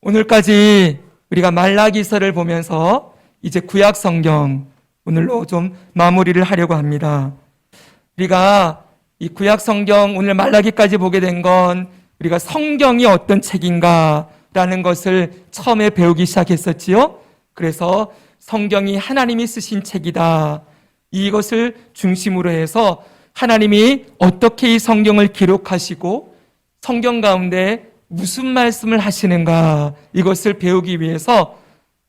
오늘까지 우리가 말라기서를 보면서 이제 구약 성경 오늘로 좀 마무리를 하려고 합니다. 우리가 이 구약 성경 오늘 말라기까지 보게 된 건 우리가 성경이 어떤 책인가라는 것을 처음에 배우기 시작했었지요. 그래서 성경이 하나님이 쓰신 책이다. 이것을 중심으로 해서 하나님이 어떻게 이 성경을 기록하시고 성경 가운데 무슨 말씀을 하시는가 이것을 배우기 위해서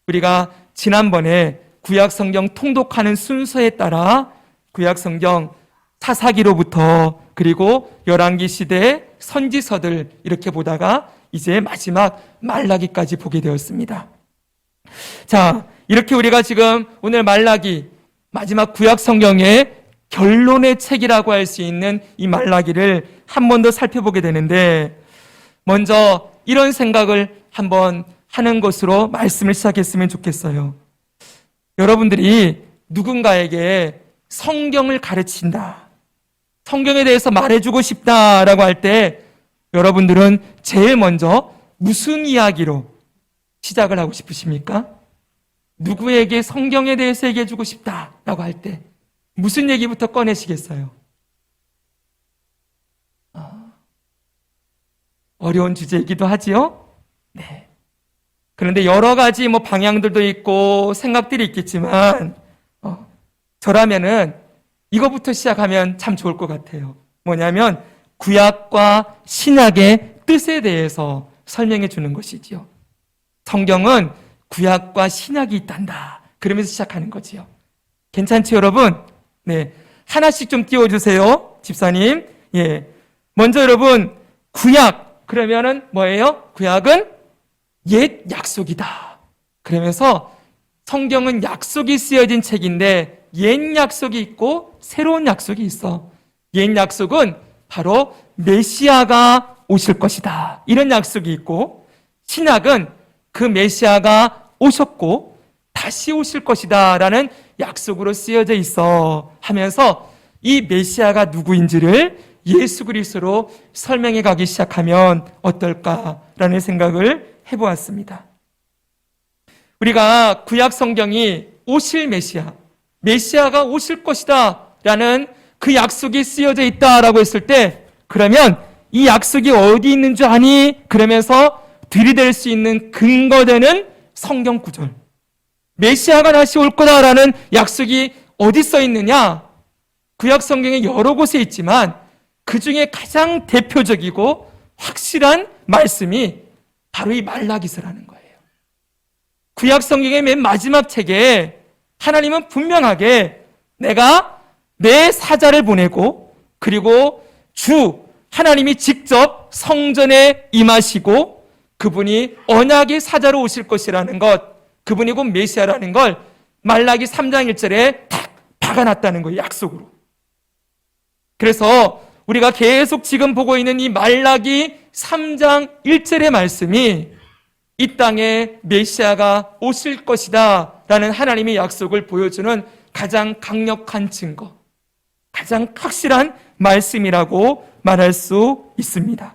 우리가 지난번에 구약 성경 통독하는 순서에 따라 구약 성경 사사기로부터 그리고 열왕기 시대 선지서들 이렇게 보다가 이제 마지막 말라기까지 보게 되었습니다. 자, 이렇게 우리가 지금 오늘 말라기 마지막 구약 성경의 결론의 책이라고 할 수 있는 이 말라기를 한 번 더 살펴보게 되는데 먼저 이런 생각을 한번 하는 것으로 말씀을 시작했으면 좋겠어요. 여러분들이 누군가에게 성경을 가르친다, 성경에 대해서 말해주고 싶다라고 할 때 여러분들은 제일 먼저 무슨 이야기로 시작을 하고 싶으십니까? 누구에게 성경에 대해서 얘기해주고 싶다라고 할 때 무슨 얘기부터 꺼내시겠어요? 어려운 주제이기도 하지요? 네. 그런데 여러 가지 방향들도 있고 생각들이 있겠지만 저라면은 이거부터 시작하면 참 좋을 것 같아요. 뭐냐면 구약과 신약의 뜻에 대해서 설명해 주는 것이지요. 성경은 구약과 신약이 있단다. 그러면서 시작하는 거지요. 괜찮죠, 여러분? 네. 하나씩 좀 띄워주세요, 집사님. 예. 먼저 여러분, 구약. 그러면은 뭐예요? 구약은 옛 약속이다. 그러면서 성경은 약속이 쓰여진 책인데 옛 약속이 있고 새로운 약속이 있어. 옛 약속은 바로 메시아가 오실 것이다. 이런 약속이 있고 신약은 그 메시아가 오셨고 다시 오실 것이다 라는 약속으로 쓰여져 있어 하면서 이 메시아가 누구인지를 예수 그리스도로 설명해 가기 시작하면 어떨까라는 생각을 해보았습니다. 우리가 구약 성경이 오실 메시아가 오실 것이다 라는 그 약속이 쓰여져 있다라고 했을 때 그러면 이 약속이 어디 있는 줄 아니? 그러면서 들이댈 수 있는 근거되는 성경 구절, 메시아가 다시 올 거다라는 약속이 어디 써 있느냐? 구약 성경에 여러 곳에 있지만 그 중에 가장 대표적이고 확실한 말씀이 바로 이 말라기서라는 거예요. 구약 성경의 맨 마지막 책에 하나님은 분명하게 내가 내 사자를 보내고 그리고 주 하나님이 직접 성전에 임하시고 그분이 언약의 사자로 오실 것이라는 것, 그분이 곧 메시아라는 걸 말라기 3장 1절에 탁 박아놨다는 거예요, 약속으로. 그래서 우리가 계속 지금 보고 있는 이 말라기 3장 1절의 말씀이 이 땅에 메시아가 오실 것이다 라는 하나님의 약속을 보여주는 가장 강력한 증거, 가장 확실한 말씀이라고 말할 수 있습니다.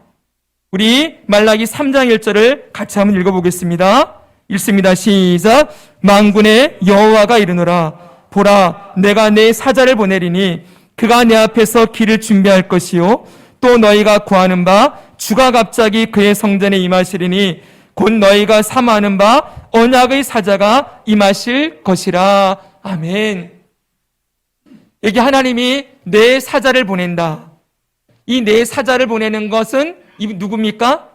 우리 말라기 3장 1절을 같이 한번 읽어보겠습니다. 읽습니다. 시작. 만군의 여호와가 이르노라. 보라, 내가 내 사자를 보내리니 그가 내 앞에서 길을 준비할 것이요 또 너희가 구하는 바 주가 갑자기 그의 성전에 임하시리니 곧 너희가 사모하는 바 언약의 사자가 임하실 것이라. 아멘. 여기 하나님이 내 사자를 보낸다. 이 내 사자를 보내는 것은 누굽니까?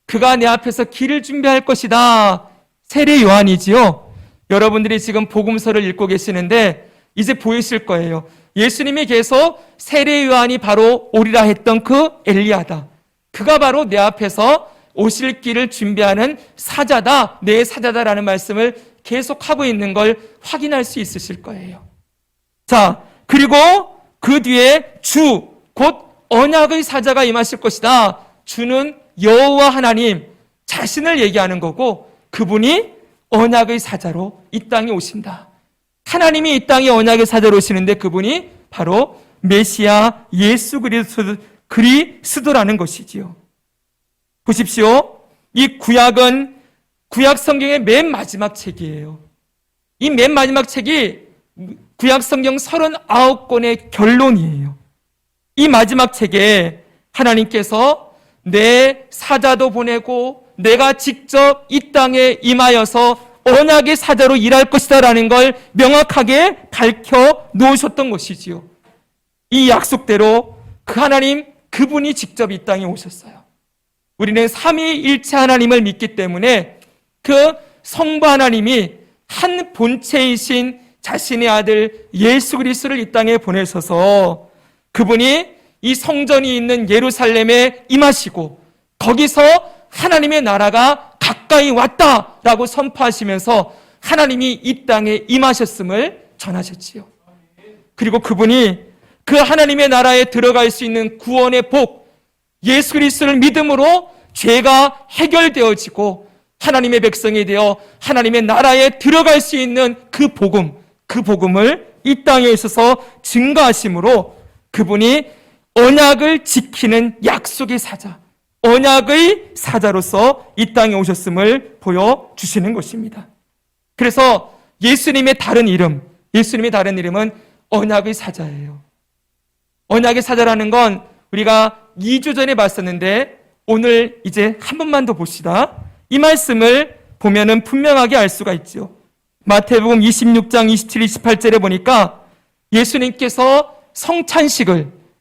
그가 내 앞에서 길을 준비할 것이다. 세례 요한이지요. 여러분들이 지금 복음서를 읽고 계시는데 이제 보이실 거예요. 예수님이 계속 세례 요한이 바로 오리라 했던 그 엘리야다. 그가 바로 내 앞에서 오실 길을 준비하는 사자다, 내 사자다라는 말씀을 계속하고 있는 걸 확인할 수 있으실 거예요. 자, 그리고 그 뒤에 주, 곧 언약의 사자가 임하실 것이다. 주는 여호와 하나님 자신을 얘기하는 거고 그분이 언약의 사자로 이 땅에 오신다. 하나님이 이 땅에 언약의 사자로 오시는데 그분이 바로 메시아 예수 그리스도라는 것이지요. 보십시오. 이 구약은 구약 성경의 맨 마지막 책이에요. 이 맨 마지막 책이 구약 성경 39권의 결론이에요. 이 마지막 책에 하나님께서 내 사자도 보내고 내가 직접 이 땅에 임하여서 언약의 사자로 일할 것이다 라는 걸 명확하게 밝혀 놓으셨던 것이지요. 이 약속대로 그 하나님, 그분이 직접 이 땅에 오셨어요. 우리는 삼위일체 하나님을 믿기 때문에 그 성부 하나님이 한 본체이신 자신의 아들 예수 그리스도를 이 땅에 보내셔서 그분이 이 성전이 있는 예루살렘에 임하시고 거기서 하나님의 나라가 가까이 왔다라고 선포하시면서 하나님이 이 땅에 임하셨음을 전하셨지요. 그리고 그분이 그 하나님의 나라에 들어갈 수 있는 구원의 복, 예수 그리스도를 믿음으로 죄가 해결되어지고 하나님의 백성이 되어 하나님의 나라에 들어갈 수 있는 그 복음을 이 땅에 있어서 증거하심으로 그분이 언약을 지키는 약속의 사자, 언약의 사자로서 이 땅에 오셨음을 보여주시는 것입니다. 그래서 예수님의 다른 이름은 언약의 사자예요. 언약의 사자라는 건 우리가 2주 전에 봤었는데 오늘 이제 한 번만 더 봅시다. 이 말씀을 보면은 분명하게 알 수가 있죠. 마태복음 26장 27, 28절에 보니까 예수님께서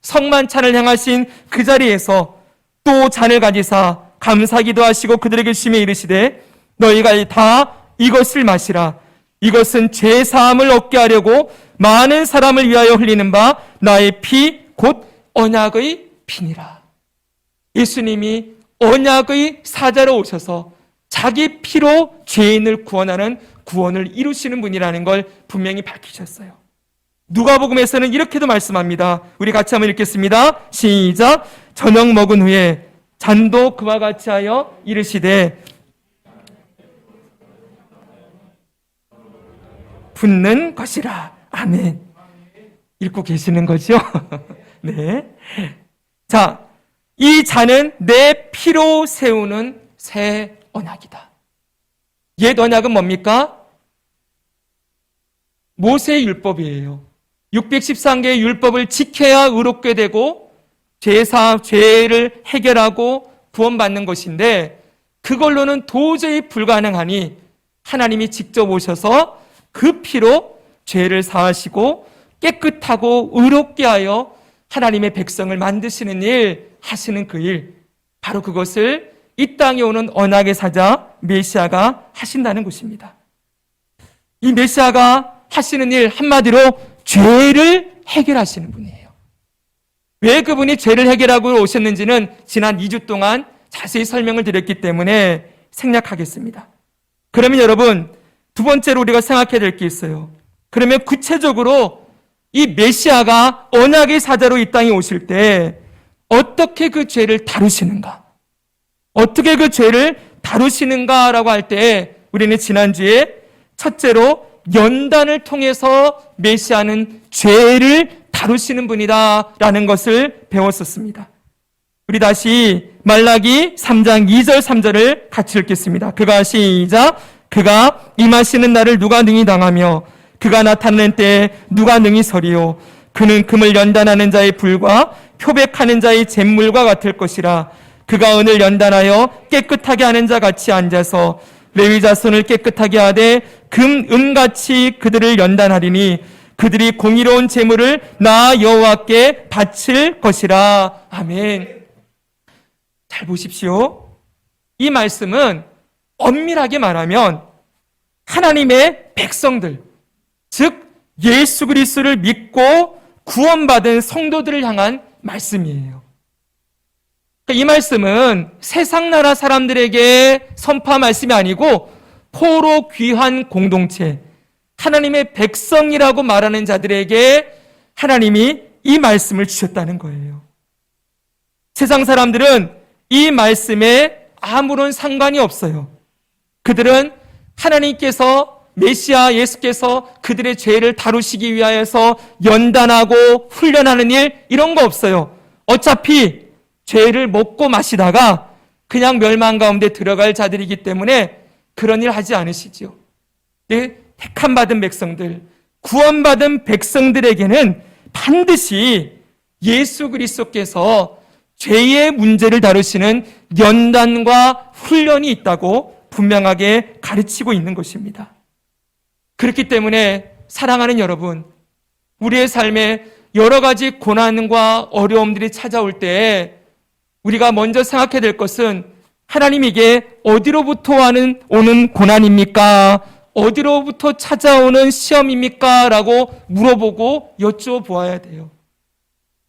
성만찬을 향하신 그 자리에서 또 잔을 가지사 감사기도 하시고 그들에게 주시며 이르시되 너희가 다 이것을 마시라. 이것은 죄 사함을 얻게 하려고 많은 사람을 위하여 흘리는 바 나의 피 곧 언약의 피니라. 예수님이 언약의 사자로 오셔서 자기 피로 죄인을 구원하는 구원을 이루시는 분이라는 걸 분명히 밝히셨어요. 누가복음에서는 이렇게도 말씀합니다. 우리 같이 한번 읽겠습니다. 시작. 저녁 먹은 후에 잔도 그와 같이 하여 이르시되 붓는 것이라. 아멘. 읽고 계시는 거죠? 네. 자, 이 잔은 내 피로 세우는 새 언약이다. 옛 언약은 뭡니까? 모세의 율법이에요. 613개의 율법을 지켜야 의롭게 되고 죄를 해결하고 구원받는 것인데 그걸로는 도저히 불가능하니 하나님이 직접 오셔서 그 피로 죄를 사하시고 깨끗하고 의롭게 하여 하나님의 백성을 만드시는 일, 하시는 그 일, 바로 그것을 이 땅에 오는 언약의 사자 메시아가 하신다는 것입니다. 이 메시아가 하시는 일 한마디로 죄를 해결하시는 분이에요. 왜 그분이 죄를 해결하고 오셨는지는 지난 2주 동안 자세히 설명을 드렸기 때문에 생략하겠습니다. 그러면 여러분, 두 번째로 우리가 생각해야 될 게 있어요. 그러면 구체적으로 이 메시아가 언약의 사자로 이 땅에 오실 때 어떻게 그 죄를 다루시는가? 어떻게 그 죄를 다루시는가라고 할 때 우리는 지난주에 첫째로 연단을 통해서 메시아는 죄를 다루시는 분이다라는 것을 배웠었습니다. 우리 다시 말라기 3장 2절 3절을 같이 읽겠습니다. 그가 시작. 그가 임하시는 날을 누가 능히 당하며 그가 나타나는 때에 누가 능히 서리요. 그는 금을 연단하는 자의 불과 표백하는 자의 잿물과 같을 것이라. 그가 은을 연단하여 깨끗하게 하는 자 같이 앉아서 레위 자손을 깨끗하게 하되 은같이 그들을 연단하리니 그들이 공의로운 제물을 나 여호와께 바칠 것이라. 아멘. 잘 보십시오. 이 말씀은 엄밀하게 말하면 하나님의 백성들, 즉 예수 그리스도를 믿고 구원받은 성도들을 향한 말씀이에요. 이 말씀은 세상 나라 사람들에게 선포한 말씀이 아니고 포로 귀한 공동체, 하나님의 백성이라고 말하는 자들에게 하나님이 이 말씀을 주셨다는 거예요. 세상 사람들은 이 말씀에 아무런 상관이 없어요. 그들은 하나님께서 메시아 예수께서 그들의 죄를 다루시기 위하여서 연단하고 훈련하는 일 이런 거 없어요. 어차피 죄를 먹고 마시다가 그냥 멸망 가운데 들어갈 자들이기 때문에 그런 일 하지 않으시죠. 네, 택함 받은 백성들, 구원받은 백성들에게는 반드시 예수 그리스도께서 죄의 문제를 다루시는 연단과 훈련이 있다고 분명하게 가르치고 있는 것입니다. 그렇기 때문에 사랑하는 여러분, 우리의 삶에 여러 가지 고난과 어려움들이 찾아올 때 우리가 먼저 생각해야 될 것은 하나님에게 어디로부터 오는 고난입니까? 어디로부터 찾아오는 시험입니까? 라고 물어보고 여쭤보아야 돼요.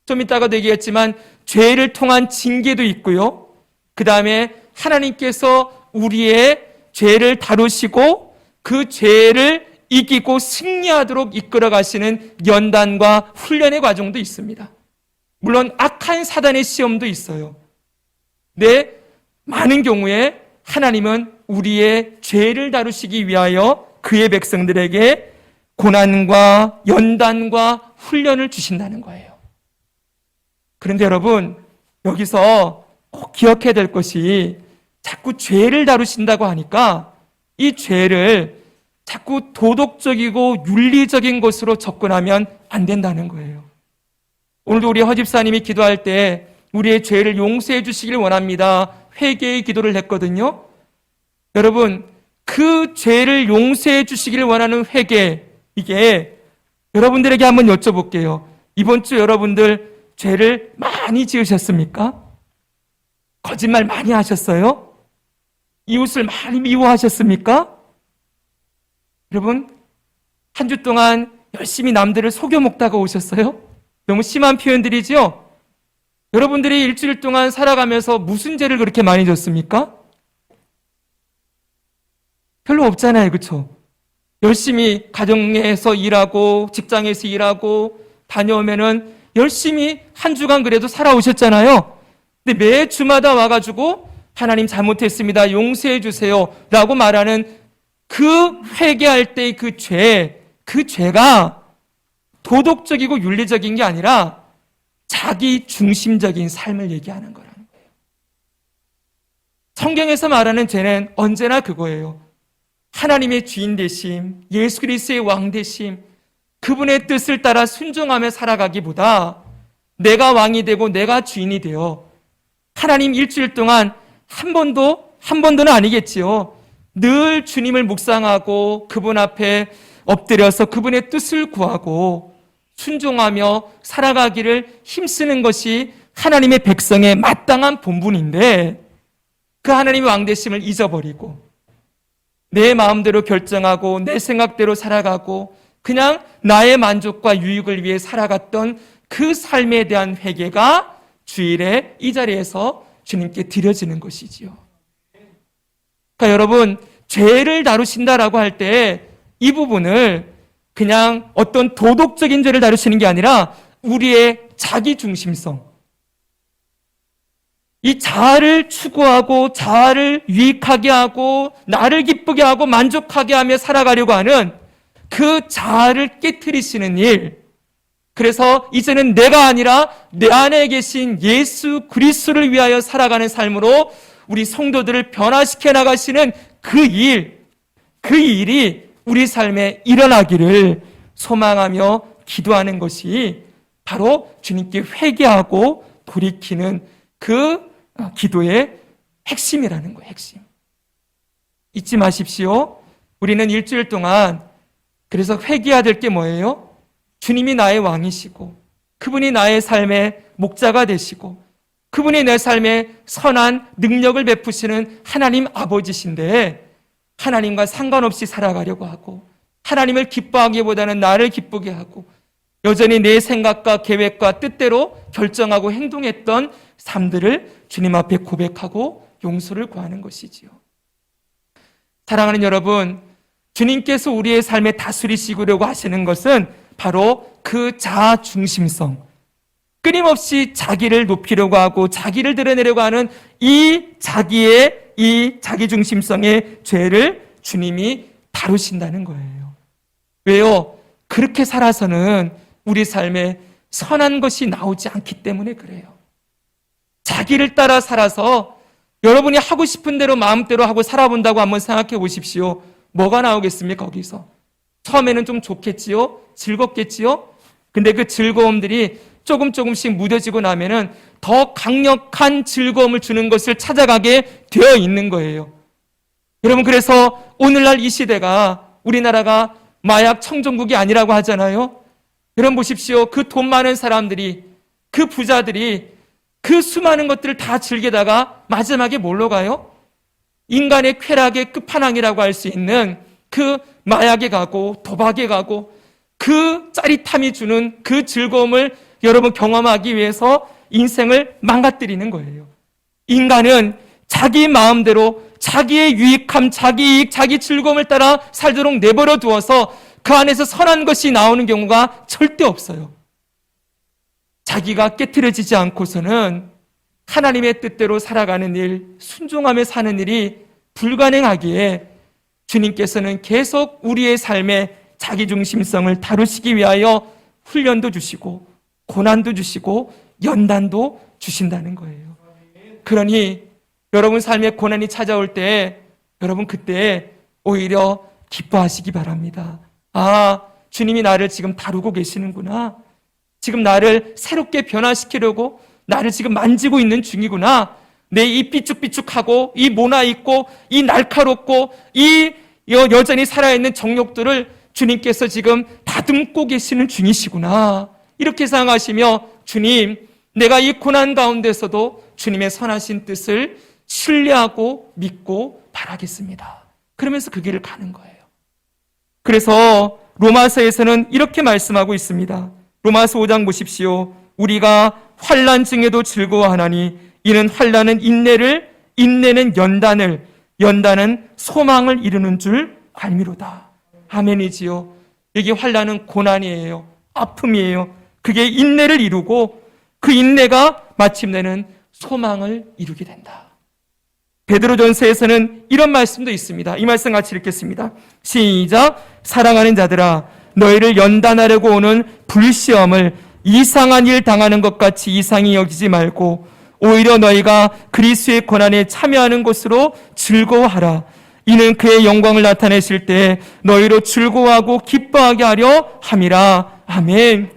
좀 이따가도 얘기했지만 죄를 통한 징계도 있고요. 그 다음에 하나님께서 우리의 죄를 다루시고 그 죄를 이기고 승리하도록 이끌어 가시는 연단과 훈련의 과정도 있습니다. 물론 악한 사단의 시험도 있어요. 네, 많은 경우에 하나님은 우리의 죄를 다루시기 위하여 그의 백성들에게 고난과 연단과 훈련을 주신다는 거예요. 그런데 여러분, 여기서 꼭 기억해야 될 것이 자꾸 죄를 다루신다고 하니까 이 죄를 자꾸 도덕적이고 윤리적인 것으로 접근하면 안 된다는 거예요. 오늘도 우리 허집사님이 기도할 때 우리의 죄를 용서해 주시길 원합니다. 회개의 기도를 했거든요. 여러분, 그 죄를 용서해 주시길 원하는 회개, 이게 여러분들에게 한번 여쭤볼게요. 이번 주 여러분들 죄를 많이 지으셨습니까? 거짓말 많이 하셨어요? 이웃을 많이 미워하셨습니까? 여러분, 한 주 동안 열심히 남들을 속여 먹다가 오셨어요? 너무 심한 표현들이죠? 여러분들이 일주일 동안 살아가면서 무슨 죄를 그렇게 많이 졌습니까? 별로 없잖아요, 그렇죠? 열심히 가정에서 일하고 직장에서 일하고 다녀오면은 열심히 한 주간 그래도 살아오셨잖아요. 근데 매 주마다 와가지고 하나님 잘못했습니다, 용서해 주세요 라고 말하는 그 회개할 때의 그 죄가 도덕적이고 윤리적인 게 아니라 자기 중심적인 삶을 얘기하는 거라는 거예요. 성경에서 말하는 죄는 언제나 그거예요. 하나님의 주인 되심, 예수 그리스도의 왕 되심, 그분의 뜻을 따라 순종하며 살아가기보다 내가 왕이 되고 내가 주인이 되어 하나님 일주일 동안 한 번도는 아니겠지요. 늘 주님을 묵상하고 그분 앞에 엎드려서 그분의 뜻을 구하고 순종하며 살아가기를 힘쓰는 것이 하나님의 백성의 마땅한 본분인데 그 하나님의 왕되심을 잊어버리고 내 마음대로 결정하고 내 생각대로 살아가고 그냥 나의 만족과 유익을 위해 살아갔던 그 삶에 대한 회개가 주일에 이 자리에서 주님께 드려지는 것이지요. 그러니까 여러분, 죄를 다루신다라고 할 때 이 부분을 그냥 어떤 도덕적인 죄를 다루시는 게 아니라 우리의 자기 중심성, 이 자아를 추구하고 자아를 유익하게 하고 나를 기쁘게 하고 만족하게 하며 살아가려고 하는 그 자아를 깨트리시는 일. 그래서 이제는 내가 아니라 내 안에 계신 예수 그리스도를 위하여 살아가는 삶으로 우리 성도들을 변화시켜 나가시는 그 일이 우리 삶에 일어나기를 소망하며 기도하는 것이 바로 주님께 회개하고 돌이키는 그 기도의 핵심이라는 거예요, 핵심. 잊지 마십시오. 우리는 일주일 동안 그래서 회개해야 될 게 뭐예요? 주님이 나의 왕이시고 그분이 나의 삶의 목자가 되시고 그분이 내 삶에 선한 능력을 베푸시는 하나님 아버지신데 하나님과 상관없이 살아가려고 하고 하나님을 기뻐하기보다는 나를 기쁘게 하고 여전히 내 생각과 계획과 뜻대로 결정하고 행동했던 삶들을 주님 앞에 고백하고 용서를 구하는 것이지요. 사랑하는 여러분, 주님께서 우리의 삶에 다스리시려고 하시는 것은 바로 그 자아 중심성, 끊임없이 자기를 높이려고 하고 자기를 드러내려고 하는 이 자기 중심성의 죄를 주님이 다루신다는 거예요. 왜요? 그렇게 살아서는 우리 삶에 선한 것이 나오지 않기 때문에 그래요. 자기를 따라 살아서 여러분이 하고 싶은 대로 마음대로 하고 살아본다고 한번 생각해 보십시오. 뭐가 나오겠습니까, 거기서? 처음에는 좀 좋겠지요? 즐겁겠지요? 근데 그 즐거움들이 조금씩 무뎌지고 나면은 더 강력한 즐거움을 주는 것을 찾아가게 되어 있는 거예요. 여러분, 그래서 오늘날 이 시대가, 우리나라가 마약 청정국이 아니라고 하잖아요. 여러분 보십시오. 그 돈 많은 사람들이, 그 부자들이 그 수많은 것들을 다 즐기다가 마지막에 뭘로 가요? 인간의 쾌락의 끝판왕이라고 할 수 있는 그 마약에 가고 도박에 가고, 그 짜릿함이 주는 그 즐거움을 여러분 경험하기 위해서 인생을 망가뜨리는 거예요. 인간은 자기 마음대로 자기의 유익함, 자기 이익, 자기 즐거움을 따라 살도록 내버려 두어서 그 안에서 선한 것이 나오는 경우가 절대 없어요. 자기가 깨트려지지 않고서는 하나님의 뜻대로 살아가는 일, 순종하며 사는 일이 불가능하기에 주님께서는 계속 우리의 삶에 자기중심성을 다루시기 위하여 훈련도 주시고 고난도 주시고 연단도 주신다는 거예요. 그러니 여러분 삶에 고난이 찾아올 때 여러분 그때 오히려 기뻐하시기 바랍니다. 아, 주님이 나를 지금 다루고 계시는구나. 지금 나를 새롭게 변화시키려고 나를 지금 만지고 있는 중이구나. 내 이 삐쭉삐쭉하고 이 모나 있고 이 날카롭고 이 여전히 살아있는 정욕들을 주님께서 지금 다듬고 계시는 중이시구나. 이렇게 생각하시며 주님, 내가 이 고난 가운데서도 주님의 선하신 뜻을 신뢰하고 믿고 바라겠습니다. 그러면서 그 길을 가는 거예요. 그래서 로마서에서는 이렇게 말씀하고 있습니다. 로마서 5장 보십시오. 우리가 환난 중에도 즐거워하나니 이는 환난은 인내를, 인내는 연단을, 연단은 소망을 이루는 줄 알미로다. 아멘이지요. 여기 환난은 고난이에요. 아픔이에요. 그게 인내를 이루고 그 인내가 마침내는 소망을 이루게 된다. 베드로전서에서는 이런 말씀도 있습니다. 이 말씀 같이 읽겠습니다. 시작. 사랑하는 자들아, 너희를 연단하려고 오는 불시험을 이상한 일 당하는 것 같이 이상히 여기지 말고 오히려 너희가 그리스도의 고난에 참여하는 것으로 즐거워하라. 이는 그의 영광을 나타내실 때 너희로 즐거워하고 기뻐하게 하려 함이라. 아멘.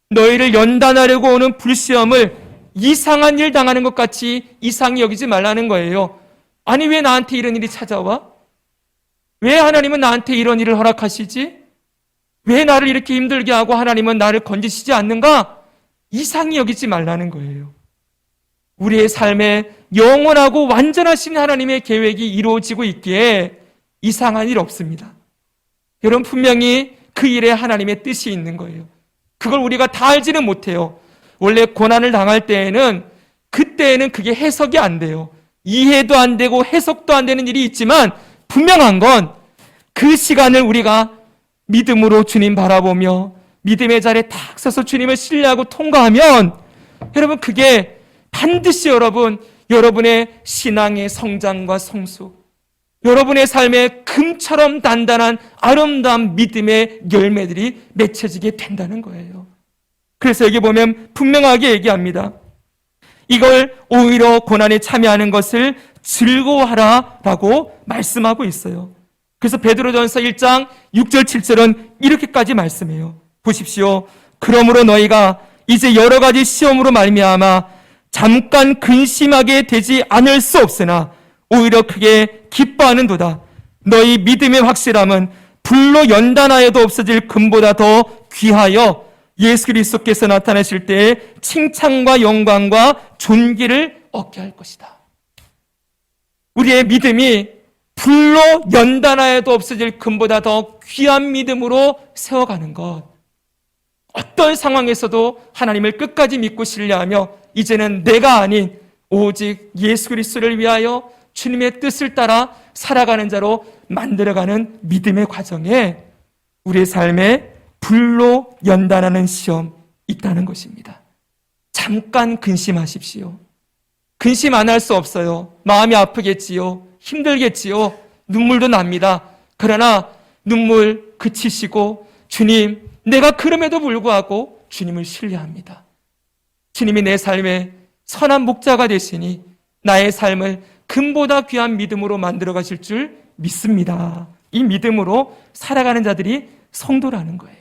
너희를 연단하려고 오는 불시험을 이상한 일 당하는 것 같이 이상히 여기지 말라는 거예요. 아니, 왜 나한테 이런 일이 찾아와? 왜 하나님은 나한테 이런 일을 허락하시지? 왜 나를 이렇게 힘들게 하고 하나님은 나를 건지시지 않는가? 이상히 여기지 말라는 거예요. 우리의 삶에 영원하고 완전하신 하나님의 계획이 이루어지고 있기에 이상한 일 없습니다. 여러분, 분명히 그 일에 하나님의 뜻이 있는 거예요. 그걸 우리가 다 알지는 못해요. 원래 고난을 당할 때에는, 그때에는 그게 해석이 안 돼요. 이해도 안 되고 해석도 안 되는 일이 있지만 분명한 건 그 시간을 우리가 믿음으로 주님 바라보며 믿음의 자리에 탁 서서 주님을 신뢰하고 통과하면 여러분 그게 반드시 여러분의 신앙의 성장과 성숙, 여러분의 삶에 금처럼 단단한 아름다운 믿음의 열매들이 맺혀지게 된다는 거예요. 그래서 여기 보면 분명하게 얘기합니다. 이걸 오히려 고난에 참여하는 것을 즐거워하라라고 말씀하고 있어요. 그래서 베드로전서 1장 6절 7절은 이렇게까지 말씀해요. 보십시오. 그러므로 너희가 이제 여러 가지 시험으로 말미암아 잠깐 근심하게 되지 않을 수 없으나 오히려 크게 기뻐하는도다. 너희 믿음의 확실함은 불로 연단하여도 없어질 금보다 더 귀하여 예수 그리스도께서 나타나실 때에 칭찬과 영광과 존귀를 얻게 할 것이다. 우리의 믿음이 불로 연단하여도 없어질 금보다 더 귀한 믿음으로 세워가는 것. 어떤 상황에서도 하나님을 끝까지 믿고 신뢰하며 이제는 내가 아닌 오직 예수 그리스도를 위하여 주님의 뜻을 따라 살아가는 자로 만들어가는 믿음의 과정에 우리의 삶에 불로 연단하는 시험 있다는 것입니다. 잠깐 근심하십시오. 근심 안 할 수 없어요. 마음이 아프겠지요. 힘들겠지요. 눈물도 납니다. 그러나 눈물 그치시고 주님, 내가 그럼에도 불구하고 주님을 신뢰합니다. 주님이 내 삶에 선한 목자가 되시니 나의 삶을 금보다 귀한 믿음으로 만들어 가실 줄 믿습니다. 이 믿음으로 살아가는 자들이 성도라는 거예요.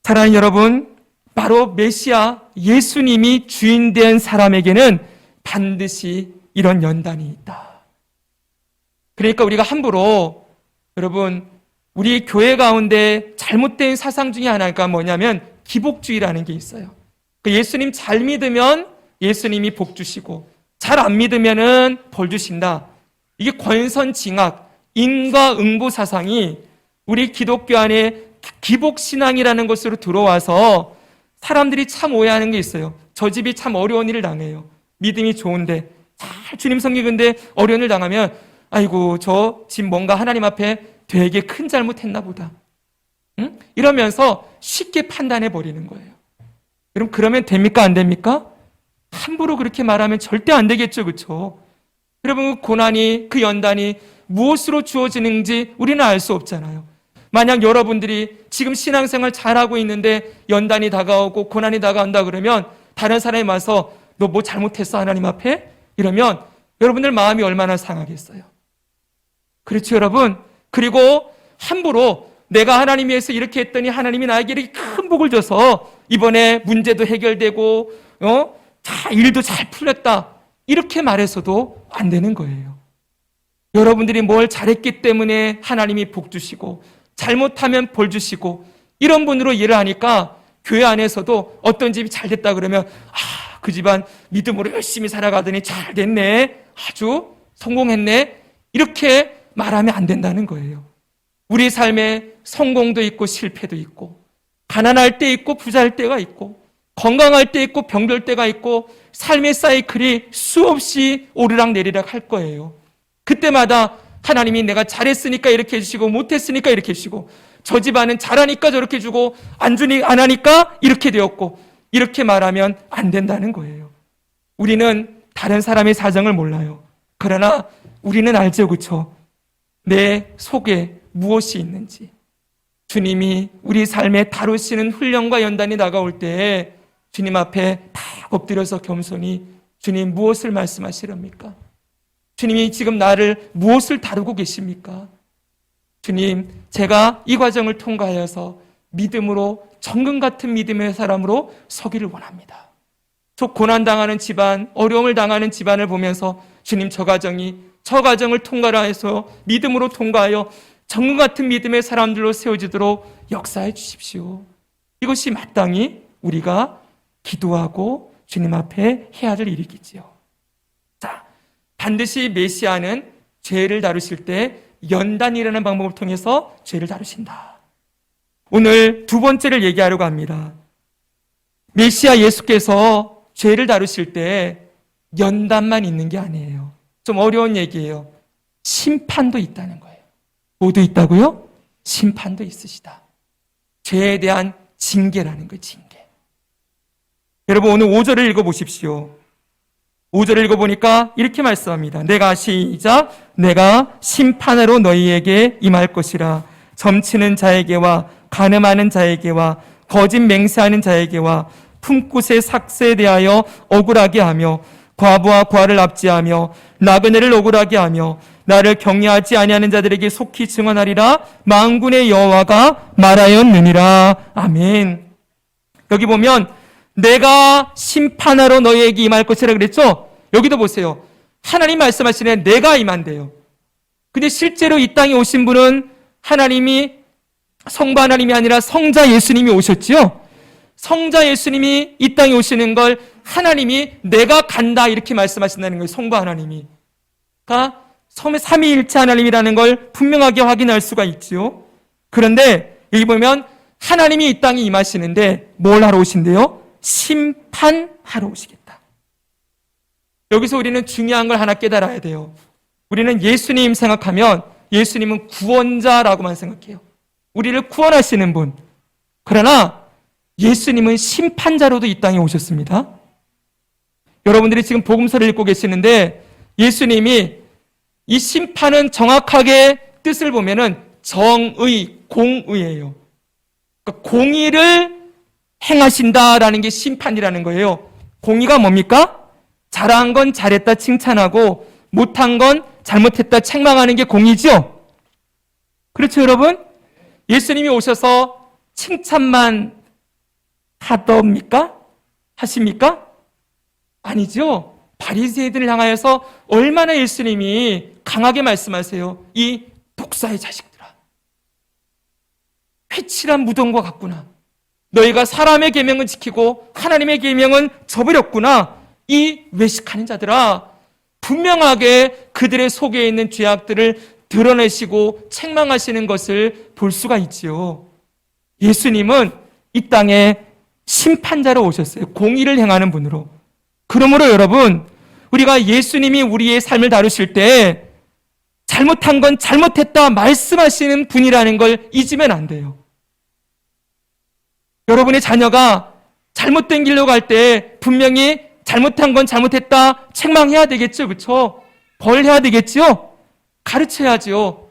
사랑하는 여러분, 바로 메시아 예수님이 주인된 사람에게는 반드시 이런 연단이 있다. 그러니까 우리가 함부로, 여러분, 우리 교회 가운데 잘못된 사상 중에 하나가 뭐냐면 기복주의라는 게 있어요. 예수님 잘 믿으면 예수님이 복 주시고 잘 안 믿으면은 벌 주신다. 이게 권선징악, 인과응보 사상이 우리 기독교 안에 기복신앙이라는 것으로 들어와서 사람들이 참 오해하는 게 있어요. 저 집이 참 어려운 일을 당해요. 믿음이 좋은데 잘 주님 섬기는데 어려운 일을 당하면 아이고 저 집 뭔가 하나님 앞에 되게 큰 잘못했나 보다. 응? 이러면서 쉽게 판단해 버리는 거예요. 여러분 그러면 됩니까? 안 됩니까? 함부로 그렇게 말하면 절대 안 되겠죠. 그렇죠? 여러분 그 고난이, 그 연단이 무엇으로 주어지는지 우리는 알 수 없잖아요. 만약 여러분들이 지금 신앙생활 잘하고 있는데 연단이 다가오고 고난이 다가온다 그러면 다른 사람이 와서 너 뭐 잘못했어 하나님 앞에? 이러면 여러분들 마음이 얼마나 상하겠어요. 그렇죠 여러분? 그리고 함부로 내가 하나님 위해서 이렇게 했더니 하나님이 나에게 이렇게 큰 복을 줘서 이번에 문제도 해결되고 일도 잘 풀렸다 이렇게 말해서도 안 되는 거예요. 여러분들이 뭘 잘했기 때문에 하나님이 복 주시고 잘못하면 벌 주시고 이런 분으로 일을 하니까 교회 안에서도 어떤 집이 잘 됐다 그러면 그 집안 믿음으로 열심히 살아가더니 잘 됐네, 아주 성공했네 이렇게 말하면 안 된다는 거예요. 우리 삶에 성공도 있고 실패도 있고 가난할 때 있고 부자할 때가 있고 건강할 때 있고 병들 때가 있고 삶의 사이클이 수없이 오르락내리락 할 거예요. 그때마다 하나님이 내가 잘했으니까 이렇게 해주시고 못했으니까 이렇게 해주시고 저 집안은 잘하니까 저렇게 주고 안 하니까 이렇게 되었고 이렇게 말하면 안 된다는 거예요. 우리는 다른 사람의 사정을 몰라요. 그러나 우리는 알죠. 그렇죠? 내 속에 무엇이 있는지 주님이 우리 삶에 다루시는 훈련과 연단이 다가올 때 주님 앞에 다 엎드려서 겸손히 주님 무엇을 말씀하시렵니까? 주님이 지금 나를 무엇을 다루고 계십니까? 주님, 제가 이 과정을 통과하여서 믿음으로 정금 같은 믿음의 사람으로 서기를 원합니다. 저 고난당하는 집안, 어려움을 당하는 집안을 보면서 주님 저 과정을 통과해서 믿음으로 통과하여 정금 같은 믿음의 사람들로 세워지도록 역사해 주십시오. 이것이 마땅히 우리가 기도하고 주님 앞에 해야 될 일이겠지요. 자, 반드시 메시아는 죄를 다루실 때 연단이라는 방법을 통해서 죄를 다루신다. 오늘 두 번째를 얘기하려고 합니다. 메시아 예수께서 죄를 다루실 때 연단만 있는 게 아니에요. 좀 어려운 얘기예요. 심판도 있다는 거예요. 뭐도 있다고요? 심판도 있으시다. 죄에 대한 징계라는 거예요. 징계. 여러분 오늘 5절을 읽어보십시오. 5절을 읽어보니까 이렇게 말씀합니다. 내가 심판으로 너희에게 임할 것이라. 점치는 자에게와 간음하는 자에게와 거짓 맹세하는 자에게와 품꾼의 삭세에 대하여 억울하게 하며 과부와 과를 납치하며 나그네를 억울하게 하며 나를 경외하지 아니하는 자들에게 속히 증언하리라. 만군의 여호와가 말하였느니라. 아멘. 여기 보면 내가 심판하러 너희에게 임할 것이라 그랬죠? 여기도 보세요. 하나님 말씀하시네 내가 임한대요. 근데 실제로 이 땅에 오신 분은 하나님이 성부 하나님이 아니라 성자 예수님이 오셨지요? 성자 예수님이 이 땅에 오시는 걸 하나님이 내가 간다 이렇게 말씀하신다는 거예요. 성부 하나님이. 그러니까 삼위일체 하나님이라는 걸 분명하게 확인할 수가 있지요. 그런데 여기 보면 하나님이 이 땅에 임하시는데 뭘 하러 오신대요? 심판하러 오시겠다. 여기서 우리는 중요한 걸 하나 깨달아야 돼요. 우리는 예수님 생각하면 예수님은 구원자라고만 생각해요. 우리를 구원하시는 분. 그러나 예수님은 심판자로도 이 땅에 오셨습니다. 여러분들이 지금 복음서를 읽고 계시는데 예수님이 이 심판은 정확하게 뜻을 보면은 정의, 공의예요. 그러니까 공의를 행하신다라는 게 심판이라는 거예요. 공의가 뭡니까? 잘한 건 잘했다 칭찬하고 못한 건 잘못했다 책망하는 게 공이죠? 그렇죠, 여러분? 예수님이 오셔서 칭찬만 하십니까? 아니죠. 바리새인들을 향하여서 얼마나 예수님이 강하게 말씀하세요. 이 독사의 자식들아, 회칠한 무덤과 같구나. 너희가 사람의 계명은 지키고 하나님의 계명은 저버렸구나. 이 외식하는 자들아, 분명하게 그들의 속에 있는 죄악들을 드러내시고 책망하시는 것을 볼 수가 있지요. 예수님은 이 땅에 심판자로 오셨어요. 공의를 행하는 분으로. 그러므로 여러분, 우리가 예수님이 우리의 삶을 다루실 때 잘못한 건 잘못했다 말씀하시는 분이라는 걸 잊으면 안 돼요. 여러분의 자녀가 잘못된 길로 갈 때 분명히 잘못한 건 잘못했다 책망해야 되겠죠. 그렇죠? 벌해야 되겠죠? 가르쳐야죠.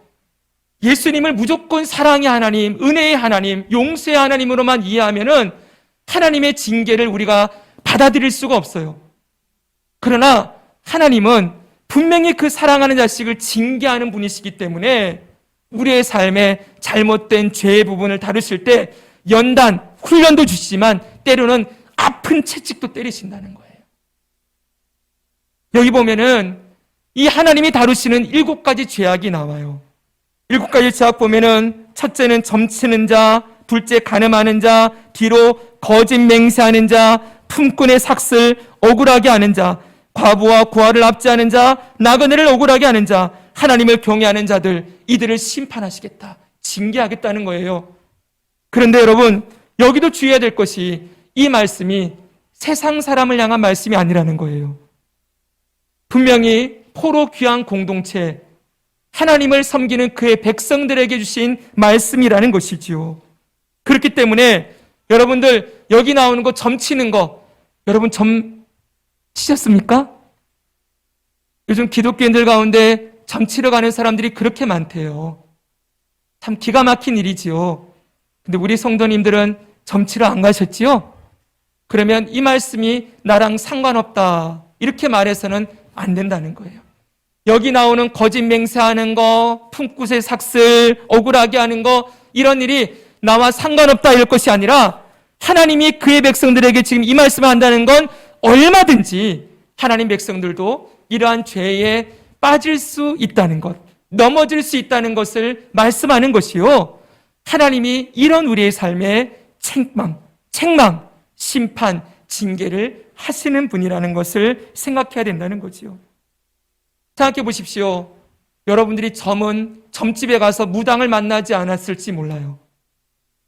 예수님을 무조건 사랑의 하나님, 은혜의 하나님, 용서의 하나님으로만 이해하면은 하나님의 징계를 우리가 받아들일 수가 없어요. 그러나 하나님은 분명히 그 사랑하는 자식을 징계하는 분이시기 때문에 우리의 삶에 잘못된 죄의 부분을 다루실 때 연단, 훈련도 주시지만 때로는 아픈 채찍도 때리신다는 거예요. 여기 보면은 이 하나님이 다루시는 7가지 죄악이 나와요. 7가지 죄악 보면은 첫째는 점치는 자, 둘째 간음하는 자, 뒤로 거짓 맹세하는 자, 품꾼의 삭슬, 억울하게 하는 자, 과부와 고아를 압제하는 자, 나그네를 억울하게 하는 자, 하나님을 경외하는 자들, 이들을 심판하시겠다, 징계하겠다는 거예요. 그런데 여러분, 여기도 주의해야 될 것이 이 말씀이 세상 사람을 향한 말씀이 아니라는 거예요. 분명히 포로 귀한 공동체, 하나님을 섬기는 그의 백성들에게 주신 말씀이라는 것이지요. 그렇기 때문에 여러분들 여기 나오는 거 점치는 거, 여러분 점 치셨습니까? 요즘 기독교인들 가운데 점치러 가는 사람들이 그렇게 많대요. 참 기가 막힌 일이지요. 근데 우리 성도님들은 점치러 안 가셨지요? 그러면 이 말씀이 나랑 상관없다 이렇게 말해서는 안 된다는 거예요. 여기 나오는 거짓 맹세하는 거, 품꾼의 삭슬, 억울하게 하는 거, 이런 일이 나와 상관없다 이럴 것이 아니라 하나님이 그의 백성들에게 지금 이 말씀을 한다는 건 얼마든지 하나님 백성들도 이러한 죄에 빠질 수 있다는 것, 넘어질 수 있다는 것을 말씀하는 것이요. 하나님이 이런 우리의 삶에 책망, 심판, 징계를 하시는 분이라는 것을 생각해야 된다는 거지요. 생각해 보십시오. 여러분들이 점집에 가서 무당을 만나지 않았을지 몰라요.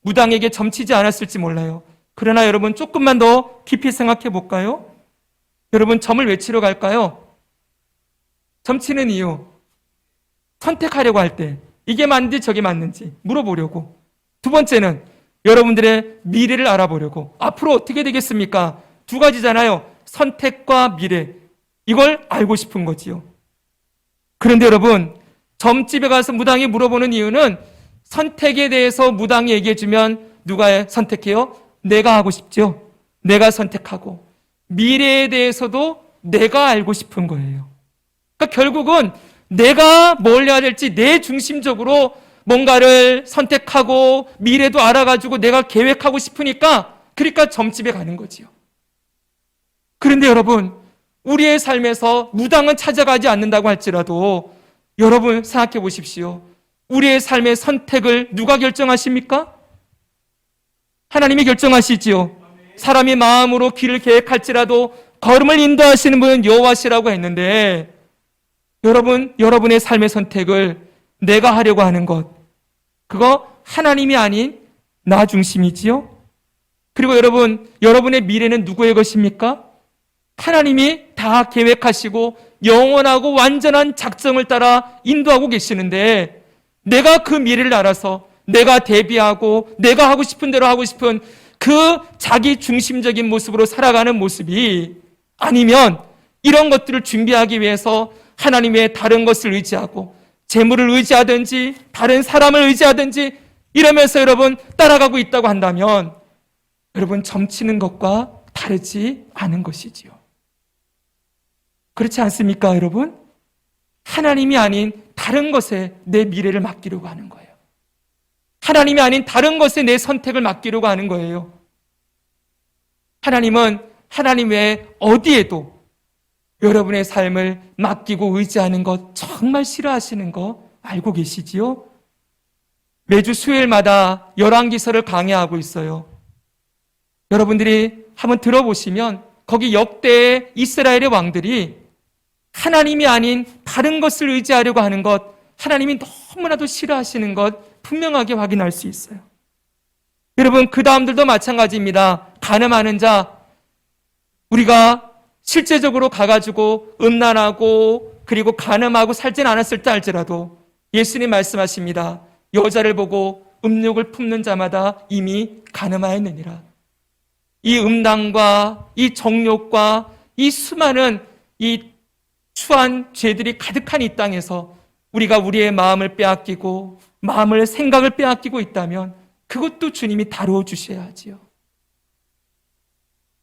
무당에게 점치지 않았을지 몰라요. 그러나 여러분 조금만 더 깊이 생각해 볼까요? 여러분 점을 왜 치러 갈까요? 점치는 이유, 선택하려고 할 때 이게 맞는지 저게 맞는지 물어보려고. 두 번째는 여러분들의 미래를 알아보려고. 앞으로 어떻게 되겠습니까? 2가지잖아요. 선택과 미래. 이걸 알고 싶은 거지요. 그런데 여러분, 점집에 가서 무당이 물어보는 이유는 선택에 대해서 무당이 얘기해주면 누가 선택해요? 내가 하고 싶죠. 내가 선택하고. 미래에 대해서도 내가 알고 싶은 거예요. 그러니까 결국은 내가 뭘 해야 될지 내 중심적으로 뭔가를 선택하고 미래도 알아가지고 내가 계획하고 싶으니까 그러니까 점집에 가는 거지요. 그런데 여러분, 우리의 삶에서 무당은 찾아가지 않는다고 할지라도 여러분 생각해 보십시오. 우리의 삶의 선택을 누가 결정하십니까? 하나님이 결정하시지요. 사람이 마음으로 길을 계획할지라도 걸음을 인도하시는 분은 여호와시라고 했는데 여러분의 삶의 선택을 내가 하려고 하는 것, 그거 하나님이 아닌 나 중심이지요. 그리고 여러분의 미래는 누구의 것입니까? 하나님이 다 계획하시고 영원하고 완전한 작정을 따라 인도하고 계시는데 내가 그 미래를 알아서 내가 대비하고 내가 하고 싶은 대로 하고 싶은 그 자기 중심적인 모습으로 살아가는 모습이 아니면 이런 것들을 준비하기 위해서 하나님 외에 다른 것을 의지하고 재물을 의지하든지 다른 사람을 의지하든지 이러면서 여러분 따라가고 있다고 한다면 여러분 점치는 것과 다르지 않은 것이지요. 그렇지 않습니까, 여러분? 하나님이 아닌 다른 것에 내 미래를 맡기려고 하는 거예요. 하나님이 아닌 다른 것에 내 선택을 맡기려고 하는 거예요. 하나님은 하나님 외에 어디에도 여러분의 삶을 맡기고 의지하는 것 정말 싫어하시는 거 알고 계시지요? 매주 수요일마다 열왕기서를 강해하고 있어요. 여러분들이 한번 들어보시면 거기 역대의 이스라엘의 왕들이 하나님이 아닌 다른 것을 의지하려고 하는 것, 하나님이 너무나도 싫어하시는 것 분명하게 확인할 수 있어요. 여러분, 그 다음들도 마찬가지입니다. 간음하는 자, 우리가 실제적으로 가가지고 음란하고 그리고 간음하고 살진 않았을 때 알지라도 예수님 말씀하십니다. 여자를 보고 음욕을 품는 자마다 이미 간음하였느니라. 이 음란과 이 정욕과 이 수많은 이 추한 죄들이 가득한 이 땅에서 우리가 우리의 마음을 빼앗기고 마음을 생각을 빼앗기고 있다면 그것도 주님이 다루어 주셔야 하지요.